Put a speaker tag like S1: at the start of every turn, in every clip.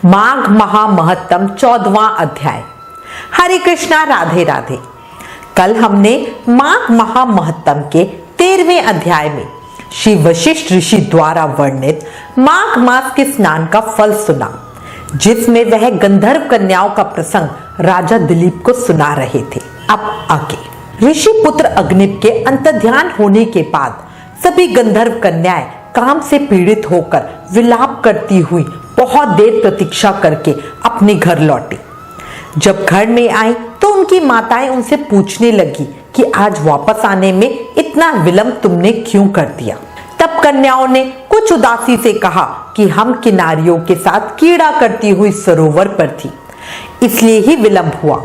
S1: माघ महामहत्तम 14वां अध्याय। हरे कृष्णा, राधे राधे। कल हमने माघ महामहत्तम के 13वें अध्याय में श्री वशिष्ठ ऋषि द्वारा वर्णित माघ मास के स्नान का फल सुना, जिसमें वह गंधर्व कन्याओं का प्रसंग राजा दिलीप को सुना रहे थे। अब आगे ऋषि पुत्र अग्निप के अंतर्ध्यान होने के बाद सभी गंधर्व कन्याएं काम से पीड़ित होकर विलाप करती हुई बहुत देर प्रतीक्षा करके अपने घर लौटी। जब घर में आई तो उनकी माताएं उनसे पूछने लगी कि आज वापस आने में इतना विलंब तुमने क्यों कर दिया। तब कन्याओं ने कुछ उदासी से कहा कि हम किनारियों के साथ कीड़ा करती हुई सरोवर पर थी, इसलिए ही विलंब हुआ।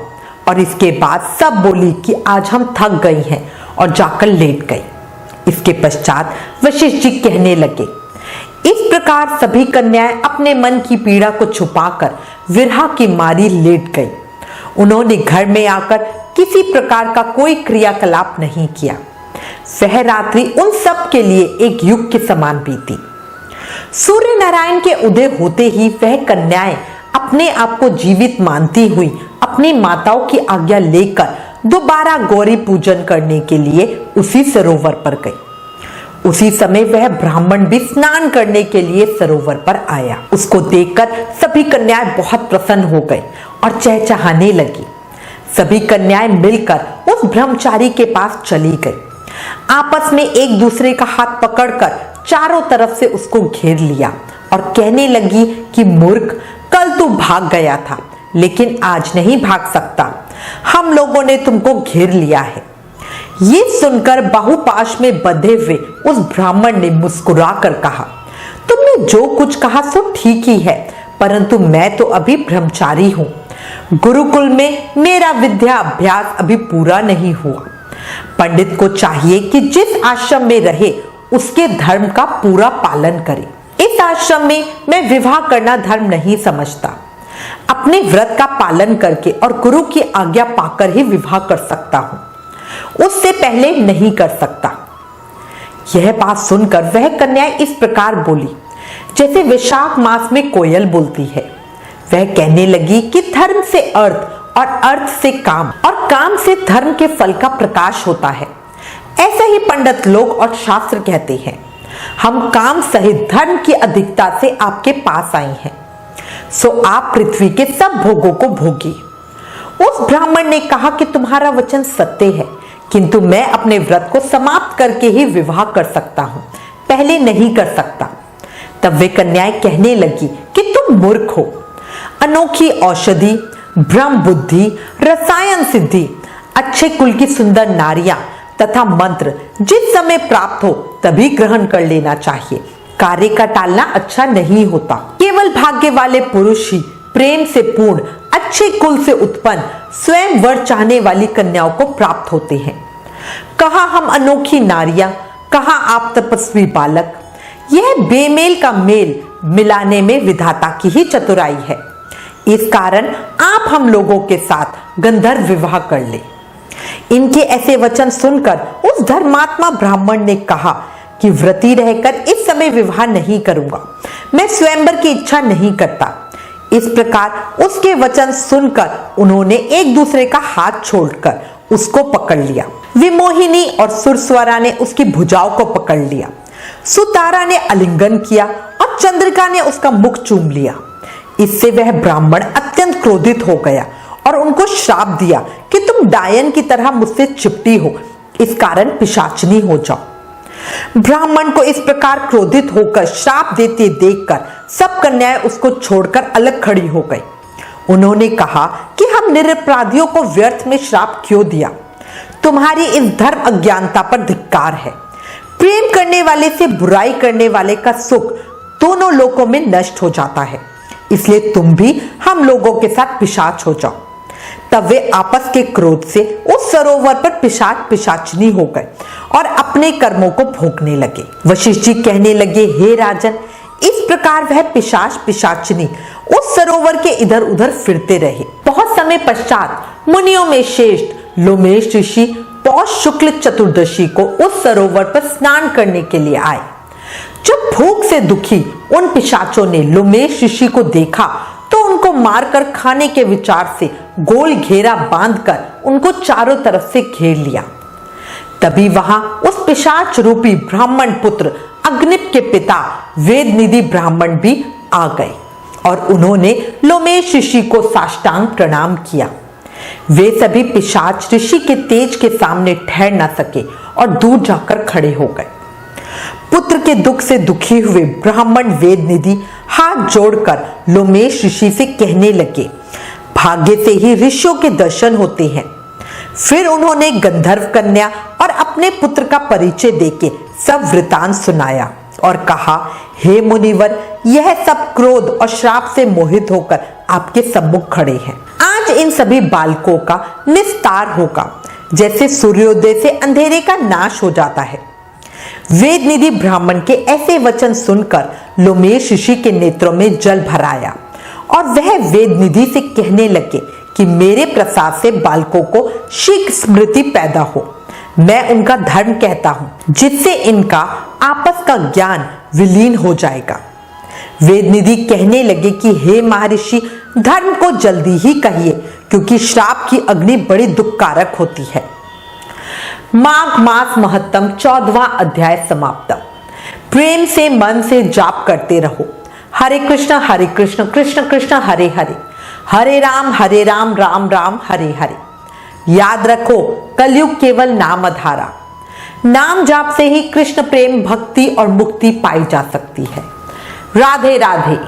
S1: और इसके बाद सब बोली कि आज हम थक गई हैं और जाकर लेट गई। इसके पश्चात वशिष्ठ जी कहने लगे, इस प्रकार सभी कन्याएं अपने मन की पीड़ा को छुपाकर विरह की मारी लेट गई। उन्होंने घर में आकर किसी प्रकार का कोई क्रियाकलाप नहीं किया। वह रात्रि उन सब के लिए एक युग के समान बीती। सूर्य नारायण के उदय होते ही वह कन्याएं अपने आप को जीवित मानती हुई अपनी माताओं की आज्ञा लेकर दोबारा गौरी पूजन करने के लिए उसी सरोवर पर गई। उसी समय वह ब्राह्मण भी स्नान करने के लिए सरोवर पर आया। उसको देखकर सभी कन्याएं बहुत प्रसन्न हो गई और चहचहाने लगी। सभी कन्याएं मिलकर उस ब्रह्मचारी के पास चली गई। आपस में एक दूसरे का हाथ पकड़कर चारों तरफ से उसको घेर लिया और कहने लगी कि मूर्ख, कल तू भाग गया था लेकिन आज नहीं भाग सकता। हम लोगों ने तुमको घेर लिया है। ये सुनकर बाहुपाश में बंधे हुए उस ब्राह्मण ने मुस्कुराकर कहा, तुमने जो कुछ कहा सो ठीक ही है, परंतु मैं तो अभी ब्रह्मचारी हूँ। गुरुकुल में मेरा विद्या अभ्यास अभी पूरा नहीं हुआ। पंडित को चाहिए कि जिस आश्रम में रहे उसके धर्म का पूरा पालन करे। इस आश्रम में मैं विवाह करना धर्म नहीं समझता। अपने व्रत का पालन करके और गुरु की आज्ञा पाकर ही विवाह कर सकता हूँ, उससे पहले नहीं कर सकता। यह बात सुनकर वह कन्याएं इस प्रकार बोली जैसे वैशाख मास में कोयल बोलती है। वह कहने लगी कि धर्म से अर्थ और अर्थ से काम और काम से धर्म के फल का प्रकाश होता है। ऐसा ही पंडित लोग और शास्त्र कहते हैं। हम काम सहित धर्म की अधिकता से आपके पास आई हैं, सो आप पृथ्वी के सब भोगों को भोगिए। उस ब्राह्मण ने कहा कि तुम्हारा वचन सत्य है, किंतु मैं अपने व्रत को समाप्त करके ही विवाह कर सकता हूँ, पहले नहीं कर सकता। तब वे कन्याएं कहने लगी कि तुम मूर्ख हो। अनोखी औषधि, ब्रह्म बुद्धि, रसायन सिद्धि, अच्छे कुल की सुंदर नारियां तथा मंत्र जिस समय प्राप्त हो तभी ग्रहण कर लेना चाहिए। कार्य का टालना अच्छा नहीं होता। केवल भाग्य वाले पुरुष ही प्रेम से पूर्ण, अच्छे कुल से उत्पन्न, स्वयं वर चाहने वाली कन्याओं को प्राप्त होते हैं। कहा हम अनोखी नारियां, कहा आप तपस्वी बालक। यह बेमेल का मेल मिलाने में विधाता की ही चतुराई है। इस कारण आप हम लोगों के साथ गंधर्व विवाह कर ले। इनके ऐसे वचन सुनकर उस धर्मात्मा ब्राह्मण ने कहा कि व्रती रहकर इस समय विवाह नहीं करूंगा, मैं स्वयंवर की इच्छा नहीं करता। इस प्रकार उसके वचन सुनकर उन्होंने एक दूसरे का हाथ छोड़कर उसको पकड़ लिया। विमोहिनी और सुरस्वरा ने उसकी भुजाओं को पकड़ लिया। सुतारा ने आलिंगन किया और चंद्रिका ने उसका मुख चूम लिया। इससे वह ब्राह्मण अत्यंत क्रोधित हो गया और उनको श्राप दिया कि तुम डायन की तरह मुझसे चिपटी हो, इस कारण पिशाचनी हो जाओ। ब्राह्मण को इस प्रकार क्रोधित होकर श्राप देते देखकर सब कन्याएं उसको छोड़कर अलग खड़ी हो गई। उन्होंने कहा कि हम निरपराधियों को व्यर्थ में श्राप क्यों दिया। तुम्हारी इस धर्म अज्ञानता पर धिक्कार है। प्रेम करने वाले से बुराई करने वाले का सुख दोनों लोकों में नष्ट हो जाता है, इसलिए तुम भी हम लोगों के साथ पिशाच हो जाओ। तब वे आपस के क्रोध से उस सरोवर पर पिशाच पिशाचनी हो गए और अपने कर्मों को भोगने लगे। वशिष्ठ जी कहने लगे, हे राजन, इस प्रकार वह पिशाच पिशाचनी उस सरोवर के इधर उधर फिरते रहे। बहुत समय पश्चात मुनियों में श्रेष्ठ लोमेश ऋषि पौष शुक्ल चतुर्दशी को उस सरोवर पर स्नान करने के लिए आए। जब भूख से दुखी उन पिशाचों ने लोमेश ऋषि को देखा तो उनको मारकर खाने के विचार से गोल घेरा बांधकर उनको चारों तरफ से घेर लिया। तभी वहां उस पिशाच रूपी ब्राह्मण पुत्र अग्निप के पिता वेदनिधि ब्राह्मण भी आ गए और उन्होंने लोमेश ऋषि को साष्टांग प्रणाम किया। वे सभी पिशाच ऋषि के तेज के सामने ठहर न सके और दूर जाकर खड़े हो गए। पुत्र के दुख से दुखी हुए ब्राह्मण वेदनिधि हाथ जोड़कर लोमेश ऋषि से कहने लगे, भाग्य से ही ऋषियों के दर्शन होते हैं। फिर उन्होंने गंधर्व कन्या और अपने पुत्र का परिचय देके सब वृतांत सुनाया और कहा, हे मुनिवर, यह सब क्रोध और श्राप से मोहित होकर आपके सम्मुख खड़े हैं। आज इन सभी बालकों का निस्तार होगा, जैसे सूर्योदय से अंधेरे का नाश हो जाता है। वेदनिधि ब्राह्मण के ऐसे वचन सुनकर लोमेश ऋषि के नेत्रों में जल भर आया और वह वेदनिधि से कहने लगे कि मेरे प्रसाद से बालकों को शीघ्र स्मृति पैदा हो। मैं उनका धर्म कहता हूं, जिससे इनका आपस का ज्ञान विलीन हो जाएगा। वेदनिधि कहने लगे कि हे महर्षि, धर्म को जल्दी ही कहिए, क्योंकि श्राप की अग्नि बड़ी दुखकारक होती है। माघ मास महत्तम 14वां अध्याय समाप्त। प्रेम से मन से जाप करते रहो। हरे कृष्ण कृष्ण कृष्ण हरे हरे, हरे राम राम राम हरे हरे। याद रखो, कलयुग केवल नाम आधारा। नाम जाप से ही कृष्ण प्रेम, भक्ति और मुक्ति पाई जा सकती है। राधे राधे।